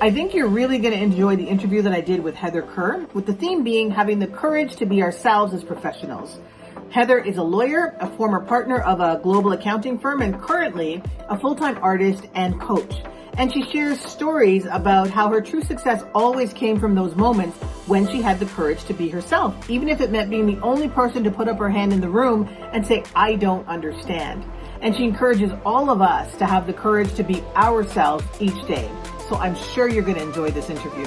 I think you're really going to enjoy the interview that I did with Heather Kerr, with the theme being having the courage to be ourselves as professionals. Heather is a lawyer, a former partner of a global accounting firm, and currently a full-time artist and coach. And she shares stories about how her true success always came from those moments when she had the courage to be herself, even if it meant being the only person to put up her hand in the room and say, I don't understand. And she encourages all of us to have the courage to be ourselves each day. So I'm sure you're going to enjoy this interview.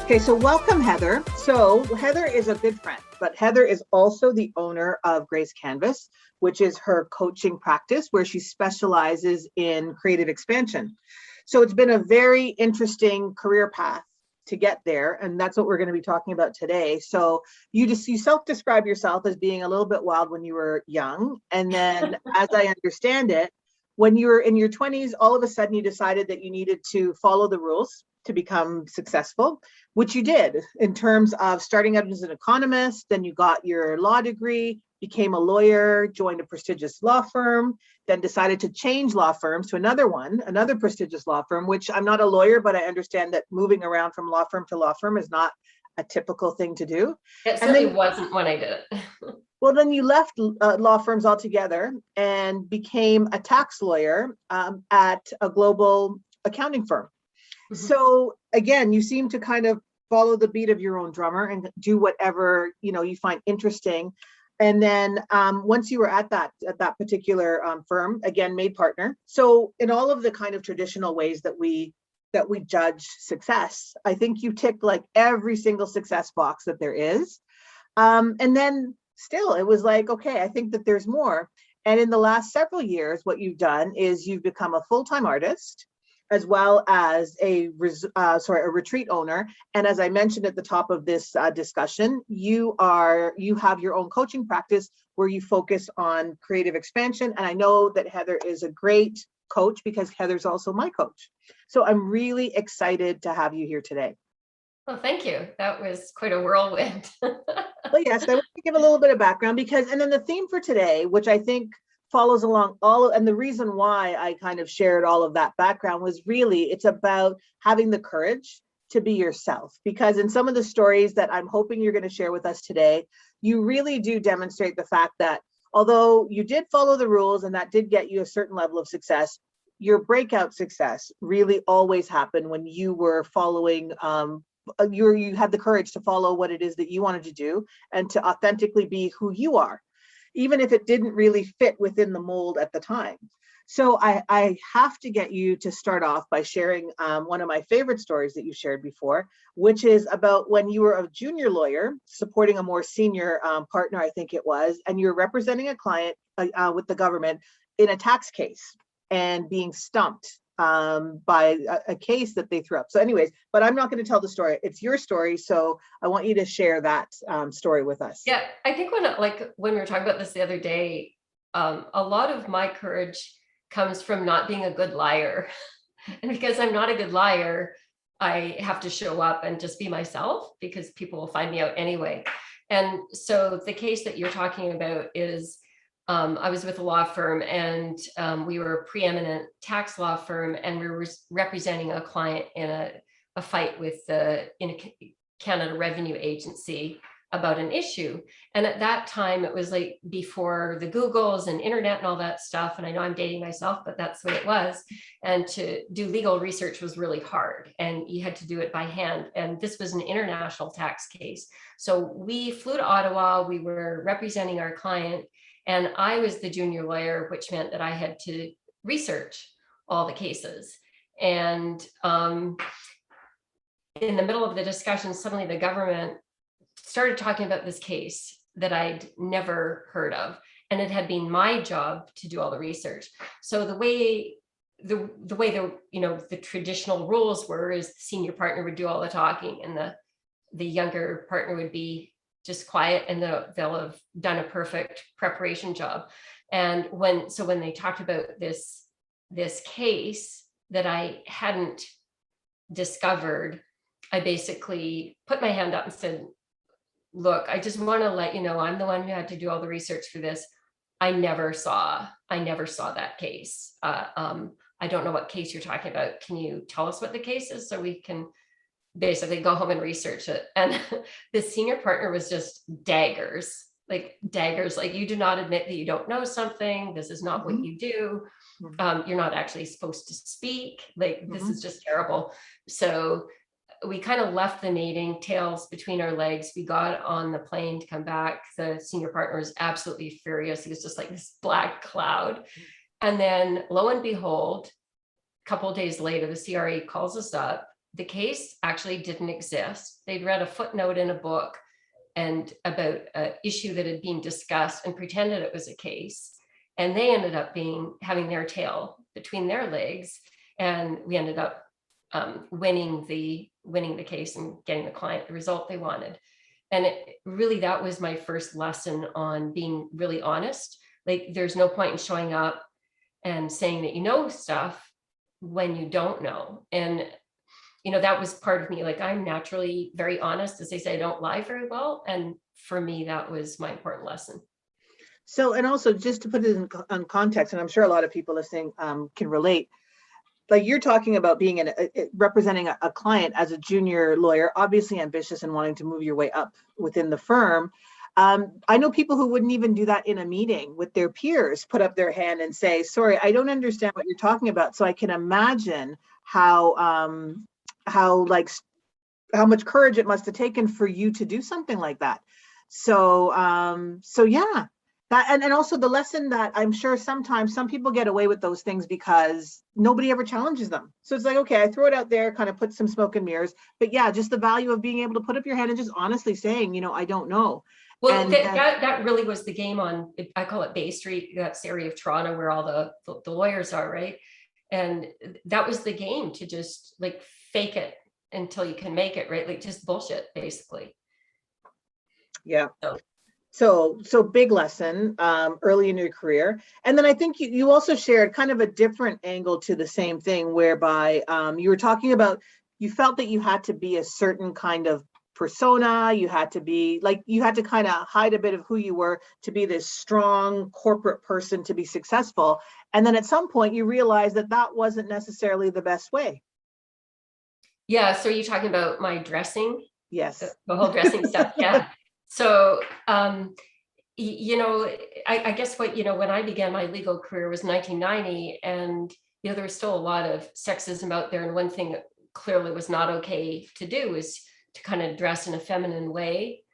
Okay, so welcome, Heather. So Heather is a good friend, but Heather is also the owner of Grace Canvas, which is her coaching practice where she specializes in creative expansion. So it's been a very interesting career path to get there, and that's what we're going to be talking about today. So you self-describe yourself as being a little bit wild when you were young, and then as I understand it, when you were in your 20s, all of a sudden you decided that you needed to follow the rules to become successful, which you did in terms of starting out as an economist. Then you got your law degree, became a lawyer, joined a prestigious law firm, then decided to change law firms to another prestigious law firm, which I'm not a lawyer, but I understand that moving around from law firm to law firm is not a typical thing to do. It certainly wasn't when I did it. Well, then you left law firms altogether and became a tax lawyer at a global accounting firm. Mm-hmm. So again, you seem to kind of follow the beat of your own drummer and do whatever you find interesting. And then once you were at that particular firm, again, made partner. So in all of the kind of traditional ways that we judge success, I think you ticked like every single success box that there is. And then still, it was like, okay, I think that there's more. And in the last several years, what you've done is you've become a full-time artist, as well as a retreat owner. And as I mentioned at the top of this discussion, you have your own coaching practice where you focus on creative expansion. And I know that Heather is a great coach because Heather's also my coach. So I'm really excited to have you here today. Well, thank you. That was quite a whirlwind. Well, yes, I want to give a little bit of background and then the theme for today, which I think follows along and the reason why I kind of shared all of that background was really, it's about having the courage to be yourself. Because in some of the stories that I'm hoping you're going to share with us today, you really do demonstrate the fact that although you did follow the rules and that did get you a certain level of success, your breakout success really always happened when you were following you had the courage to follow what it is that you wanted to do and to authentically be who you are, even if it didn't really fit within the mold at the time. So I have to get you to start off by sharing one of my favorite stories that you shared before, which is about when you were a junior lawyer supporting a more senior partner, I think it was, and you're representing a client with the government in a tax case and being stumped by a case that they threw up. So anyways, but I'm not going to tell the story. It's your story. So I want you to share that story with us. Yeah, I think when we were talking about this the other day, a lot of my courage comes from not being a good liar. And because I'm not a good liar, I have to show up and just be myself because people will find me out anyway. And so the case that you're talking about is I was with a law firm and we were a preeminent tax law firm and we were representing a client in a fight with the Canada Revenue Agency about an issue. And at that time, it was like before the Googles and internet and all that stuff. And I know I'm dating myself, but that's what it was. And to do legal research was really hard and you had to do it by hand. And this was an international tax case. So we flew to Ottawa, we were representing our client, and I was the junior lawyer, which meant that I had to research all the cases. And in the middle of the discussion, suddenly the government started talking about this case that I'd never heard of. And it had been my job to do all the research. So the way the traditional rules were is the senior partner would do all the talking and the younger partner would be just quiet and they'll have done a perfect preparation job. And when they talked about this case that I hadn't discovered, I basically put my hand up and said, look, I just want to let you know, I'm the one who had to do all the research for this. I never saw that case. I don't know what case you're talking about. Can you tell us what the case is so we can basically go home and research it? And the senior partner was just daggers, like daggers, like, you do not admit that you don't know something. This is not what you do. You're not actually supposed to speak. Like, this is just terrible. So we kind of left the meeting, tails between our legs. We got on the plane to come back. The senior partner was absolutely furious. He was just like this black cloud. And then lo and behold, a couple of days later, the CRA calls us up. The case actually didn't exist. They'd read a footnote in a book and about an issue that had been discussed and pretended it was a case. And they ended up having their tail between their legs. And we ended up winning the case and getting the client the result they wanted. And that was my first lesson on being really honest. Like, there's no point in showing up and saying that you know stuff when you don't know. And that was part of me. Like, I'm naturally very honest. As they say, I don't lie very well. And for me, that was my important lesson. So, and also just to put it in context, and I'm sure a lot of people listening can relate, like, you're talking about being representing a client as a junior lawyer, obviously ambitious and wanting to move your way up within the firm. I know people who wouldn't even do that in a meeting with their peers, put up their hand and say, sorry, I don't understand what you're talking about. So I can imagine how much courage it must have taken for you to do something like that. So yeah, that, and also the lesson that I'm sure sometimes some people get away with those things because nobody ever challenges them. So it's like, okay, I throw it out there, kind of put some smoke and mirrors, but yeah, just the value of being able to put up your hand and just honestly saying, I don't know. Well, and that really was the game on, I call it Bay Street, that's area of Toronto where all the lawyers are, right? And that was the game, to just like fake it until you can make it, right? Like, just bullshit, basically. Yeah. So big lesson early in your career. And then I think you also shared kind of a different angle to the same thing, whereby you were talking about, you felt that you had to be a certain kind of persona. You had to kind of hide a bit of who you were to be this strong corporate person to be successful. And then at some point you realized that wasn't necessarily the best way. Yeah. So you're talking about my dressing? Yes. The whole dressing stuff. Yeah. So, I guess when I began my legal career was 1990, and, there was still a lot of sexism out there. And one thing that clearly was not okay to do is to kind of dress in a feminine way.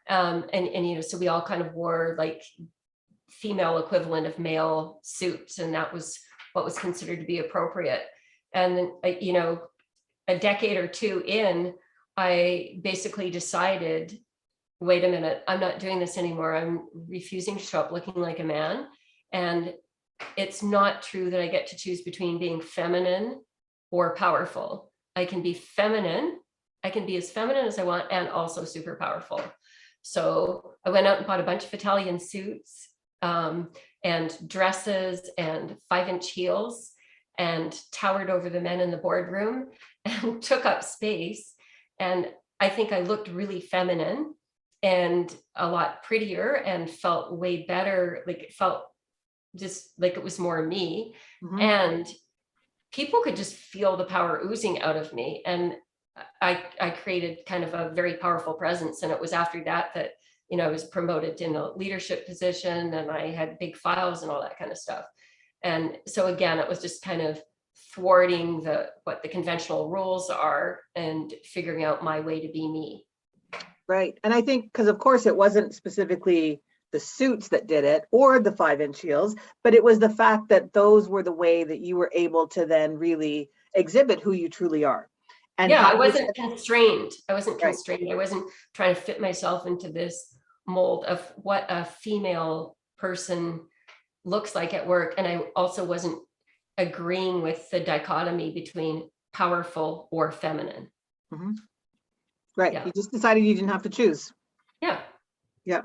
So we all kind of wore like female equivalent of male suits, and that was what was considered to be appropriate. And, a decade or two in, I basically decided, wait a minute, I'm not doing this anymore. I'm refusing to show up looking like a man. And it's not true that I get to choose between being feminine or powerful. I can be feminine. I can be as feminine as I want and also super powerful. So I went out and bought a bunch of Italian suits and dresses and 5-inch heels, and towered over the men in the boardroom and took up space. And I think I looked really feminine and a lot prettier and felt way better. Like, it felt just like it was more me. Mm-hmm. And people could just feel the power oozing out of me. And I created kind of a very powerful presence. And it was after that I was promoted in a leadership position, and I had big files and all that kind of stuff. And so again, it was just kind of thwarting what the conventional rules are and figuring out my way to be me. Right. And I think, because of course it wasn't specifically the suits that did it or the 5-inch heels, but it was the fact that those were the way that you were able to then really exhibit who you truly are. And yeah, I wasn't constrained. I wasn't constrained. I wasn't trying to fit myself into this mold of what a female person looks like at work. And I also wasn't agreeing with the dichotomy between powerful or feminine. Mm-hmm. Right. Yeah. You just decided you didn't have to choose. Yeah. Yeah.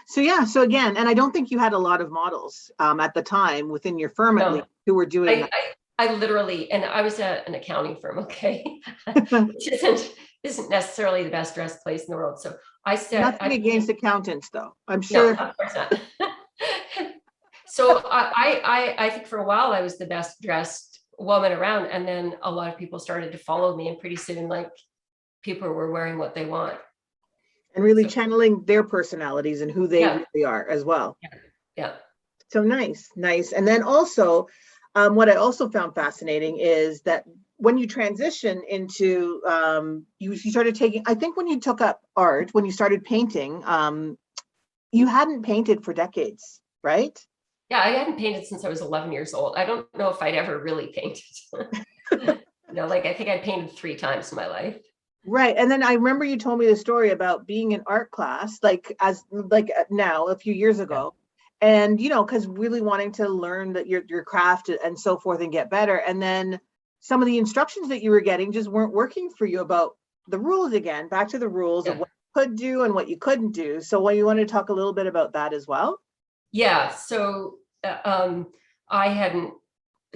So again, and I don't think you had a lot of models at the time within your firm, at least, who were doing that. I literally, and I was at an accounting firm, okay, which isn't necessarily the best dressed place in the world. So I said, nothing against accountants, though. I'm sure. No, of course not. So I think for a while I was the best dressed woman around. And then a lot of people started to follow me, and pretty soon, like, people were wearing what they want. And really So, channeling their personalities and who they yeah, really are as well. yeah, yeah. So nice, nice. And then also, what I also found fascinating is that when you transition into, you started taking, I think when you took up art, when you started painting, you hadn't painted for decades, right? Yeah, I hadn't painted since I was 11 years old. I don't know if I'd ever really painted. Like, I think I painted 3 times in my life. Right. And then I remember you told me the story about being in art class, like now, a few years Yeah. ago. And, because really wanting to learn that your craft and so forth and get better. And then some of the instructions that you were getting just weren't working for you about the rules again, back to the rules of Yeah. what you could do and what you couldn't do. So you want to talk a little bit about that as well? Yeah. So I hadn't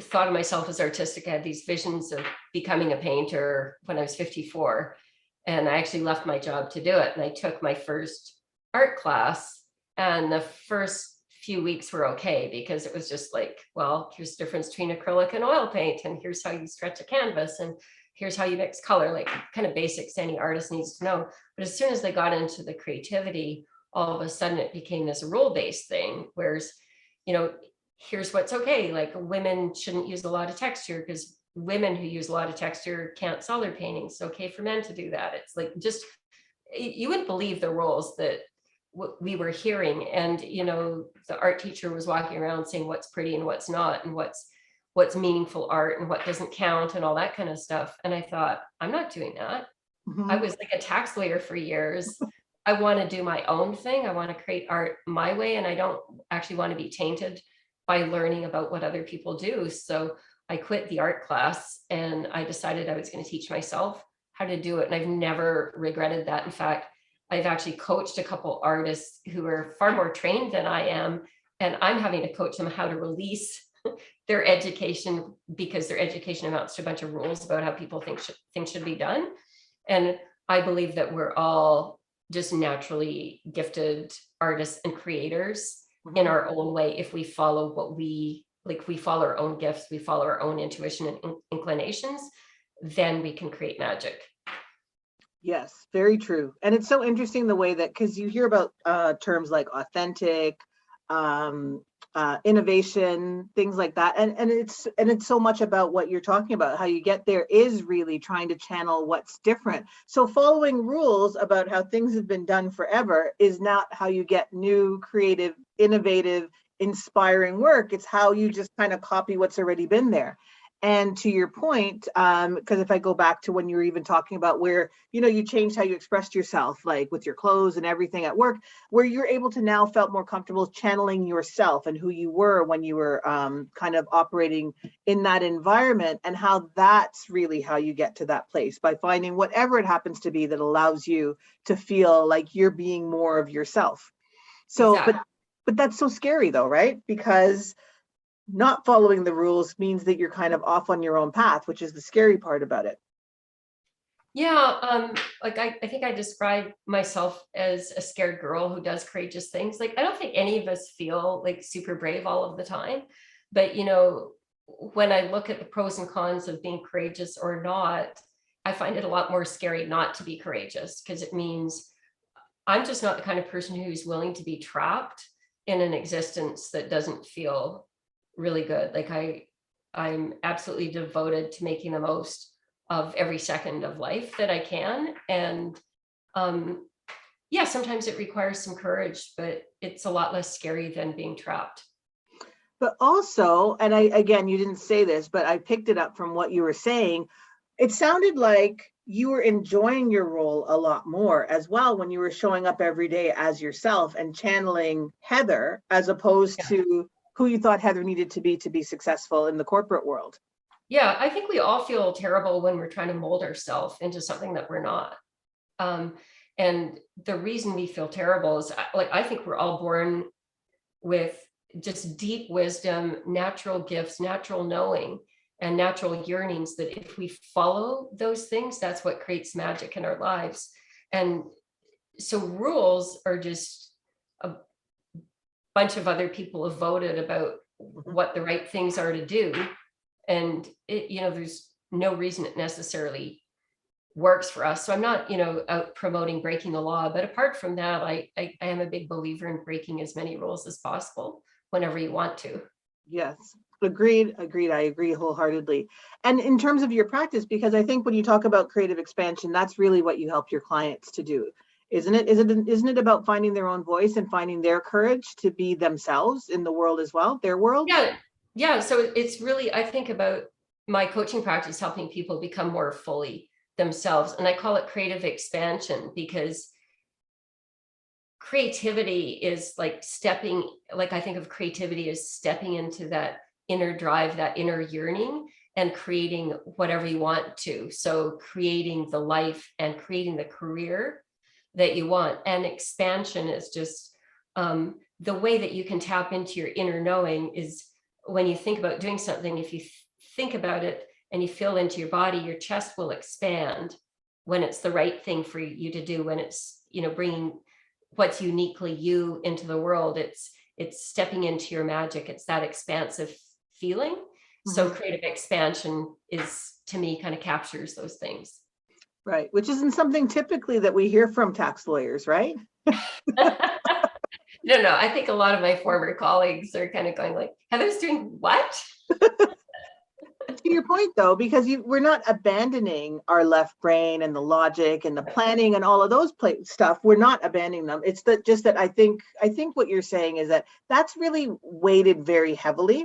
thought of myself as artistic. I had these visions of becoming a painter when I was 54. And I actually left my job to do it. And I took my first art class. And the first few weeks were okay, because it was just like, well, here's the difference between acrylic and oil paint. And here's how you stretch a canvas. And here's how you mix color, like kind of basics any artist needs to know. But as soon as they got into the creativity, all of a sudden it became this rule-based thing. Whereas, here's what's okay. Like, women shouldn't use a lot of texture, because women who use a lot of texture can't sell their paintings. It's okay for men to do that. It's like, just, you wouldn't believe the rules that we were hearing. And, the art teacher was walking around saying what's pretty and what's not, and what's meaningful art and what doesn't count and all that kind of stuff. And I thought, I'm not doing that. I Mhm. was like a tax lawyer for years. I want to do my own thing. I want to create art my way. And I don't actually want to be tainted by learning about what other people do. So I quit the art class, and I decided I was going to teach myself how to do it. And I've never regretted that. In fact, I've actually coached a couple artists who are far more trained than I am. And I'm having to coach them how to release their education, because their education amounts to a bunch of rules about how people think things should be done. And I believe that we're all just naturally gifted artists and creators in Mhm. our own way. If we follow we follow our own gifts, we follow our own intuition and inclinations, then we can create magic. Yes, very true. And it's so interesting the way that, because you hear about terms like authentic, um, innovation, things like that, and it's so much about what you're talking about. How you get there is really trying to channel what's different. So following rules about how things have been done forever is not how you get new, creative, innovative, inspiring work. It's how you just kind of copy what's already been there. And to your point, because if I go back to when you were even talking about where, you changed how you expressed yourself, like with your clothes and everything at work, where you're able to now felt more comfortable channeling yourself and who you were when you were kind of operating in that environment, and how that's really how you get to that place, by finding whatever it happens to be that allows you to feel like you're being more of yourself. So, but Exactly. but that's so scary though, right? Because not following the rules means that you're kind of off on your own path, which is the scary part about it. Yeah, like I think I describe myself as a scared girl who does courageous things. Like, I don't think any of us feel like super brave all of the time, but when I look at the pros and cons of being courageous or not, I find it a lot more scary not to be courageous, because it means I'm just not the kind of person who's willing to be trapped in an existence that doesn't feel really good. Like, I'm absolutely devoted to making the most of every second of life that I can. And um, yeah, sometimes it requires some courage, but it's a lot less scary than being trapped. But also, and again, you didn't say this, but I picked it up from what you were saying. It sounded like you were enjoying your role a lot more as well when you were showing up every day as yourself and channeling Heather, as opposed Yeah. to who you thought Heather needed to be successful in the corporate world. Yeah, I think we all feel terrible when we're trying to mold ourselves into something that we're not. Um, and the reason we feel terrible is, like, I think we're all born with just deep wisdom, natural gifts, natural knowing, and natural yearnings, that if we follow those things, that's what creates magic in our lives. And so rules are just a bunch of other people have voted about Mhm. what the right things are to do. and there's no reason it necessarily works for us. So I'm not, out promoting breaking the law, but apart from that, I am a big believer in breaking as many rules as possible whenever you want to. Yes. Agreed. I agree wholeheartedly. And in terms of your practice, because I think when you talk about creative expansion, that's really what you help your clients to do, isn't it? Isn't it about finding their own voice and finding their courage to be themselves in the world as well, their world? Yeah. So it's really, I think about my coaching practice helping people become more fully themselves. And I call it creative expansion because creativity is like I think of creativity as stepping into that inner drive, that inner yearning, and creating whatever you want to. So creating the life and creating the career that you want. And expansion is just the way that you can tap into your inner knowing is when you think about doing something, if you think about it and you feel into your body, your chest will expand when it's the right thing for you to do, when it's, bringing what's uniquely you into the world. It's stepping into your magic. It's that expansive feeling. So creative expansion is, to me, kind of captures those things. Right. Which isn't something typically that we hear from tax lawyers, right? No, I think a lot of my former colleagues are kind of going like, Heather's doing what? To your point, though, because we're not abandoning our left brain and the logic and the planning and all of those stuff. We're not abandoning them. It's just that I think what you're saying is that that's really weighted very heavily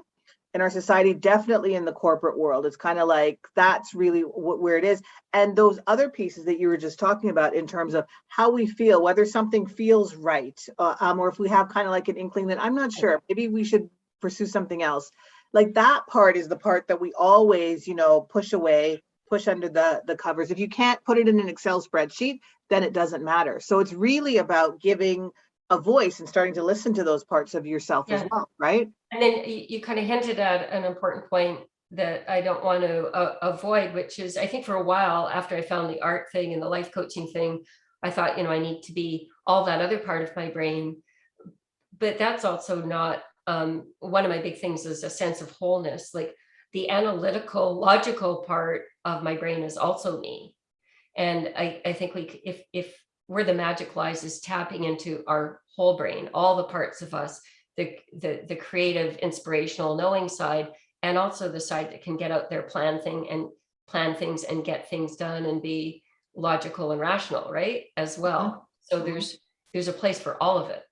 in our society, definitely in the corporate world. It's kind of like that's really where it is. And those other pieces that you were just talking about in terms of how we feel, whether something feels right, or if we have kind of like an inkling that I'm not sure, maybe we should pursue something else. Like that part is the part that we always, push away, push under the covers. If you can't put it in an Excel spreadsheet, then it doesn't matter. So it's really about giving a voice and starting to listen to those parts of yourself as well, right? And then you kind of hinted at an important point that I don't want to avoid, which is I think for a while after I found the art thing and the life coaching thing, I thought, I need to be all that other part of my brain. But that's also not one of my big things is a sense of wholeness. Like the analytical, logical part of my brain is also me. And I think if where the magic lies is tapping into our whole brain, all the parts of us, the creative, inspirational, knowing side, and also the side that can get out there, plan things and get things done and be logical and rational, right? As well. So there's a place for all of it.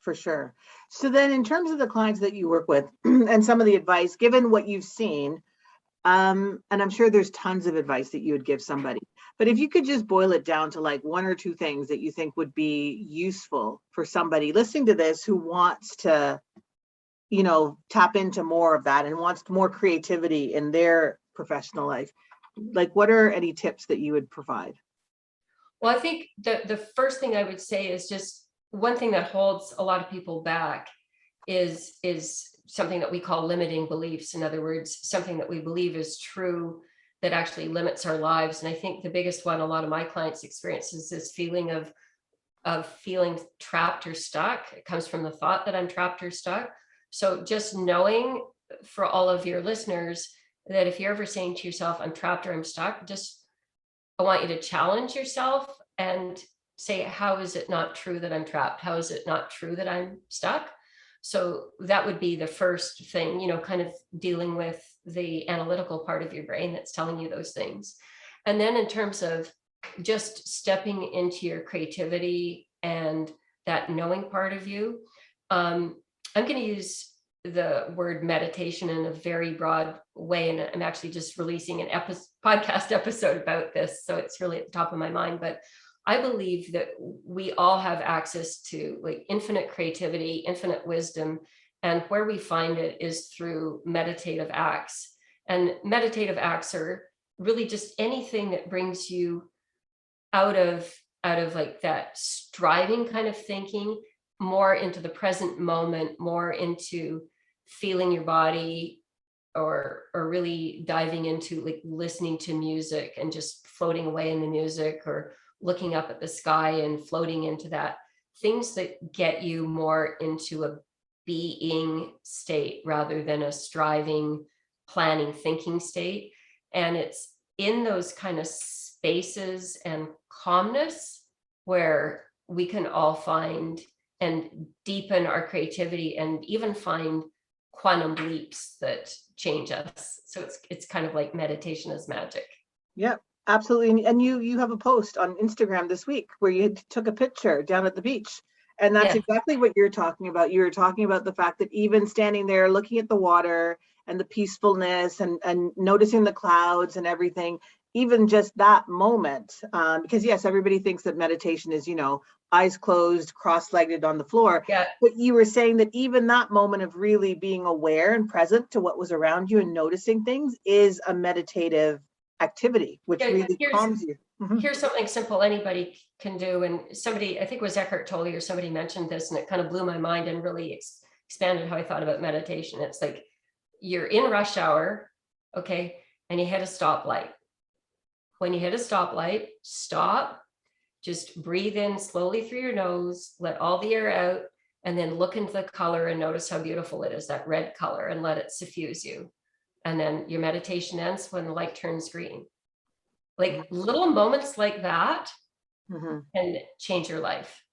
For sure. So then in terms of the clients that you work with and some of the advice, given what you've seen, and I'm sure there's tons of advice that you would give somebody, but if you could just boil it down to like one or two things that you think would be useful for somebody listening to this who wants to, tap into more of that and wants more creativity in their professional life, like what are any tips that you would provide? Well, I think the first thing I would say is just one thing that holds a lot of people back is something that we call limiting beliefs. In other words, something that we believe is true that actually limits our lives. And I think the biggest one a lot of my clients experience is this feeling of feeling trapped or stuck. It comes from the thought that I'm trapped or stuck. So just knowing for all of your listeners that if you're ever saying to yourself, I'm trapped or I'm stuck, I want you to challenge yourself and say, how is it not true that I'm trapped? How is it not true that I'm stuck? So that would be the first thing, kind of dealing with the analytical part of your brain that's telling you those things. And then in terms of just stepping into your creativity and that knowing part of you, I'm going to use the word meditation in a very broad way. And I'm actually just releasing an podcast episode about this. So it's really at the top of my mind, but I believe that we all have access to like infinite creativity, infinite wisdom, and where we find it is through meditative acts. And meditative acts are really just anything that brings you out of like that striving kind of thinking, more into the present moment, more into feeling your body, or really diving into like listening to music and just floating away in the music, or looking up at the sky and floating into that, things that get you more into a being state rather than a striving planning, thinking state. And it's in those kind of spaces and calmness where we can all find and deepen our creativity and even find quantum leaps that change us. So it's kind of like meditation is magic. Yeah, absolutely. And you have a post on Instagram this week where you took a picture down at the beach. And that's Yeah. exactly what you're talking about. You were talking about the fact that even standing there looking at the water and the peacefulness and noticing the clouds and everything, even just that moment, because yes, everybody thinks that meditation is, eyes closed, cross-legged on the floor. Yeah. But you were saying that even that moment of really being aware and present to what was around you and noticing things is a meditative activity, which really calms you. Here's something simple anybody can do. And somebody, I think it was Eckhart Tolle or somebody mentioned this, and it kind of blew my mind and really expanded how I thought about meditation. It's like you're in rush hour, okay, and you hit a stoplight. When you hit a stoplight, stop, just breathe in slowly through your nose, let all the air out, and then look into the color and notice how beautiful it is, that red color, and let it suffuse you. And then your meditation ends when the light turns green. Like little moments like that can change your life.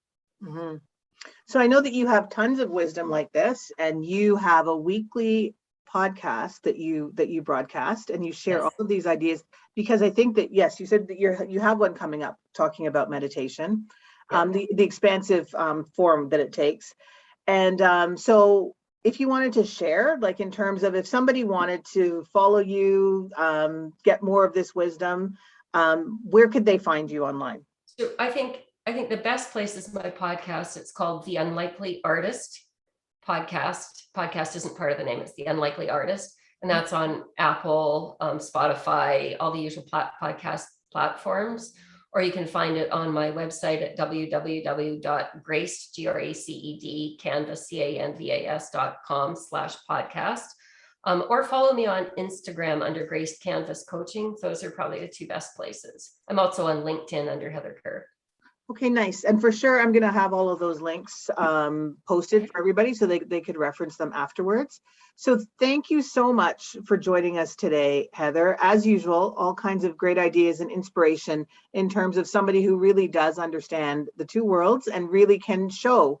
So I know that you have tons of wisdom like this, and you have a weekly podcast that you broadcast, and you share all of these ideas, because I think that, yes, you said that you have one coming up talking about meditation, the expansive form that it takes. And so if you wanted to share, like in terms of if somebody wanted to follow you, get more of this wisdom, where could they find you online? So I think the best place is my podcast. It's called The Unlikely Artist Podcast. Podcast isn't part of the name. It's The Unlikely Artist. And that's on Apple, Spotify, all the usual podcast platforms. Or you can find it on my website at www.gracedcanvas.com/podcast. Or follow me on Instagram under Grace Canvas Coaching. Those are probably the two best places. I'm also on LinkedIn under Heather Kerr. Okay, nice. And for sure, I'm going to have all of those links posted for everybody so they could reference them afterwards. So thank you so much for joining us today, Heather. As usual, all kinds of great ideas and inspiration in terms of somebody who really does understand the two worlds and really can show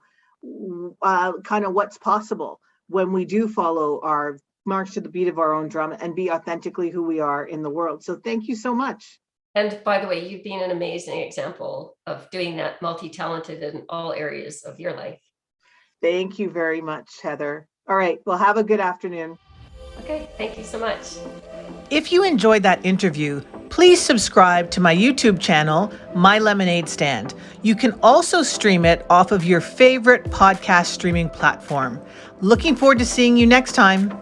kind of what's possible when we do follow our march to the beat of our own drum and be authentically who we are in the world. So thank you so much. And by the way, you've been an amazing example of doing that, multi-talented in all areas of your life. Thank you very much, Heather. All right, well, have a good afternoon. Okay, thank you so much. If you enjoyed that interview, please subscribe to my YouTube channel, My Lemonade Stand. You can also stream it off of your favorite podcast streaming platform. Looking forward to seeing you next time.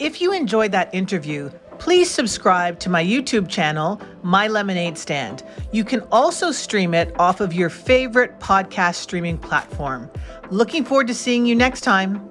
If you enjoyed that interview, please subscribe to my YouTube channel, My Lemonade Stand. You can also stream it off of your favorite podcast streaming platform. Looking forward to seeing you next time.